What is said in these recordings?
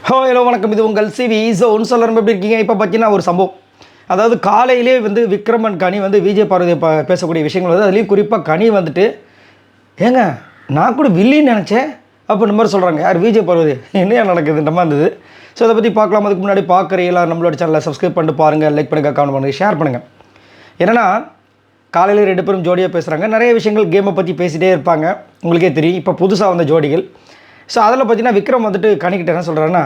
Hello வணக்கம். இது உங்கள் சிவி ஒன்று சொல்லணும். எப்படி இருக்கீங்க? இப்போ பார்த்தீங்கன்னா ஒரு சம்பவம், அதாவது காலையிலே வந்து விக்ரமன் கனி வந்து விஜய் பார்வதி பேசக்கூடிய விஷயங்கள் வந்து அதுலேயும் குறிப்பாக கனி வந்துட்டு ஏங்க நான் கூட வில்லின்னு நினச்சேன் அப்போ இந்த மாதிரி சொல்கிறாங்க. யார்? விஜய் பார்வதி. என்ன நடக்குதுன்ற மாதிரி இருந்தது. ஸோ அதை பற்றி பார்க்கலாம். அதுக்கு முன்னாடி பார்க்குறீங்களா நம்மளோட சேனலை சப்ஸ்கிரைப் பண்ணிட்டு பாருங்கள், லைக் பண்ணுங்கள், கமெண்ட் பண்ணுங்கள், ஷேர் பண்ணுங்கள். என்னென்னா காலையில் 2 பேரும் ஜோடியாக பேசுகிறாங்க. நிறைய விஷயங்கள் கேமை பற்றி பேசிகிட்டே இருப்பாங்க. உங்களுக்கே தெரியும் இப்போ புதுசாக வந்த ஜோடிகள். ஸோ அதில் பார்த்தீங்கன்னா விக்ரம் வந்துட்டு கனிக்கிட்ட என்ன சொல்கிறாருன்னா,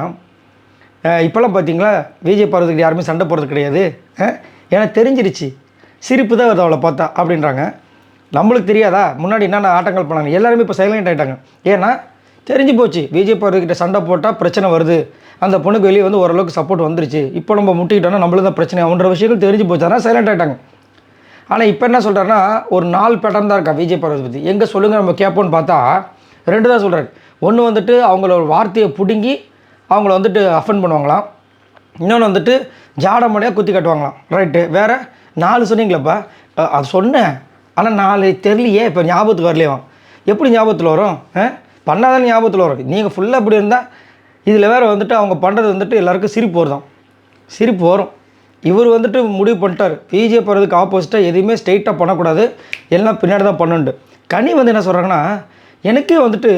இப்போல்லாம் பார்த்தீங்களா விஜய் பார்வதிக்கு யாருமே சண்டை போடுறது கிடையாது, எனக்கு தெரிஞ்சிருச்சு, சிரிப்பு தான் வருது அவளை பார்த்தா அப்படின்றாங்க. நம்மளுக்கு தெரியாதா முன்னாடி என்னென்ன ஆட்டங்கள் பண்ணாங்க? எல்லாருமே இப்போ சைலண்ட் ஆகிட்டாங்க. ஏன்னா தெரிஞ்சு போச்சு விஜய் பார்வதிக்கிட்ட சண்டை போட்டால் பிரச்சனை வருது, அந்த பொண்ணுக்கு வெளியே வந்து ஓரளவுக்கு சப்போர்ட் வந்துருச்சு, இப்போ நம்ம முட்டிக்கிட்டோன்னா நம்மளுக்கு தான் பிரச்சனை ஆகுன்ற விஷயங்கள் தெரிஞ்சு போச்சு. அதனால் சைலண்ட் ஆகிட்டாங்க. ஆனால் இப்போ என்ன சொல்கிறாருன்னா ஒரு 4 பேட்டர்ன் தான் இருக்கா விஜய் பார்வதி பற்றி. எங்கே சொல்லுங்கள் நம்ம கேட்போன்னு பார்த்தா 2 தான் சொல்கிறாரு. ஒன்று வந்துட்டு அவங்களோட வார்த்தையை பிடுங்கி அவங்கள வந்துட்டு அஃபெண்ட் பண்ணுவாங்களாம். இன்னொன்று வந்துட்டு ஜாடமடையாக குத்தி காட்டுவாங்களாம். ரைட்டு. வேறு 4 சொன்னீங்களப்பா. அது சொன்னேன், ஆனால் 4 தெரியலையே, இப்போ ஞாபகத்துக்கு வரலையாம். எப்படி ஞாபகத்தில் வரும்? பண்ணாதான் ஞாபகத்தில் வரும். நீங்கள் ஃபுல்லாக இப்படி இருந்தால் இதில் வேறு வந்துட்டு அவங்க பண்ணுறது வந்துட்டு எல்லாருக்கும் சிரிப்பு வருதான். சிரிப்பு வரும். இவர் வந்துட்டு முடிவு பண்ணிட்டார் விஜய் பார்வதிக்கு ஆப்போசிட்டாக எதுவுமே ஸ்ட்ரெயிட்டாக பண்ணக்கூடாது, எல்லாம் பின்னாடி தான் பண்ணுண்டு. கனி வந்து என்ன சொல்கிறாங்கன்னா, எனக்கே வந்துட்டு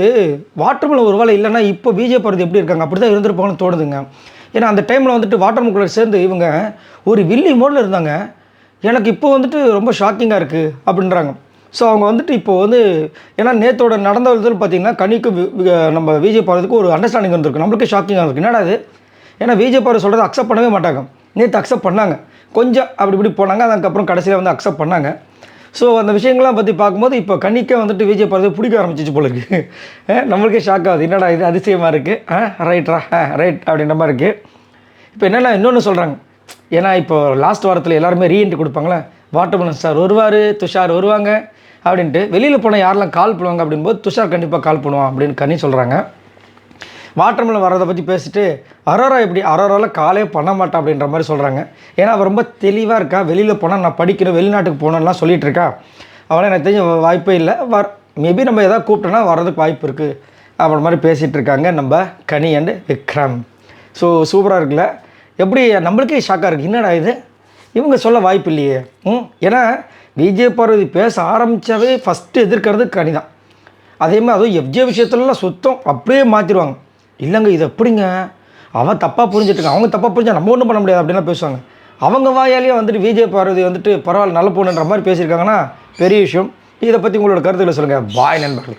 வாட்டர்மெலன் ஒரு வேளை இல்லைன்னா இப்போ விஜய் பார்வதி எப்படி இருக்காங்க அப்படி தான் இருந்திருப்பாங்கன்னு தோணுதுங்க. ஏன்னா அந்த டைமில் வந்துட்டு வாட்டர்மெலன் சேர்ந்து இவங்க ஒரு வில்லி மோடில் இருந்தாங்க. எனக்கு இப்போ வந்துட்டு ரொம்ப ஷாக்கிங்காக இருக்குது அப்படின்றாங்க. ஸோ அவங்க வந்துட்டு இப்போ வந்து ஏன்னா நேற்றோட நடந்த இதில் பார்த்திங்கன்னா கனிக்கு நம்ம விஜய் பார்வதிக்கு ஒரு அண்டர்ஸ்டாண்டிங் வந்துருக்கு. நம்மளுக்கே ஷாக்கிங்காக இருக்குது. என்னடா அது? ஏன்னா விஜய் பார்வதி சொல்கிறத அக்செப்ட் பண்ணவே மாட்டாங்க. நேற்று அக்செப்ட் பண்ணாங்க, கொஞ்சம் அப்படி இப்படி போனாங்க, அதுக்கப்புறம் கடைசியில் வந்து அக்செப்ட் பண்ணாங்க. ஸோ அந்த விஷயங்கள்லாம் பற்றி பார்க்கும்போது இப்போ கனிக்கே வந்துட்டு விஜய் பார்வதி பிடிக்க ஆரம்பிச்சிச்சு போல இருக்குது. நம்மளுக்கே ஷாக் ஆகுது, என்னடா இது அதிசயமாக இருக்குது, ரைட்ரா ரைட் அப்படின்ற மாதிரி இருக்குது. இப்போ என்னென்னா இன்னொன்று சொல்கிறாங்க. ஏன்னா இப்போ லாஸ்ட் வாரத்தில் எல்லாருமே ரீஎன்ட்ரி கொடுப்பாங்களே, வாட்டர்மெலன் சார் வருவார், துஷார் வருவாங்க அப்படின்ட்டு. வெளியில் போனால் யாரெல்லாம் கால் பண்ணுவாங்க அப்படின்போது துஷார் கண்டிப்பாக கால் பண்ணுவான் அப்படின்னு கனி சொல்கிறாங்க. வாட்டர்மெலன் வரதை பற்றி பேசிட்டு அரோரா எப்படி? அரோராவில் காலே பண்ண மாட்டான் அப்படின்ற மாதிரி சொல்கிறாங்க. ஏன்னா அவள் ரொம்ப தெளிவாக இருக்கா, வெளியில் போனால் நான் படிக்கணும், வெளிநாட்டுக்கு போகணும்லாம் சொல்லிகிட்டு இருக்கா. அவளை எனக்கு தெரிஞ்ச வாய்ப்பே இல்லை. மேபி நம்ம எதாவது கூப்பிட்டோன்னா வர்றதுக்கு வாய்ப்பு இருக்குது அப்படி மாதிரி பேசிகிட்டு இருக்காங்க நம்ம கனி அண்டு விக்ரம். ஸோ சூப்பராக இருக்குல்ல? எப்படி நம்மளுக்கே ஷாக்காக இருக்குது, என்னடா இது இவங்க சொல்ல வாய்ப்பு இல்லையே. ஏன்னா விஜய் பார்வதி பேச ஆரம்பித்தாவே ஃபஸ்ட்டு எதிர்க்கிறது கனி தான். அதே மாதிரி அதுவும் எஃப்ஜே விஷயத்துலலாம் சுத்தம் அப்படியே மாற்றிடுவாங்க. இல்லைங்க இது எப்படிங்க, அவன் தப்பாக புரிஞ்சுட்டுருக்கான், அவங்க தப்பாக புரிஞ்சா நம்ம ஒன்றும் பண்ண முடியாது அப்படின்லாம் பேசுவாங்க. அவங்க வாயாலேயே வந்துட்டு விஜய் பார்வதி வந்துட்டு பரவாயில்ல நல்ல பொண்ணுன்ற மாதிரி பேசியிருக்காங்கன்னா பெரிய விஷயம். இதை பற்றி உங்களோட கருத்துக்களை சொல்லுங்கள். பாய் நண்பர்கள்.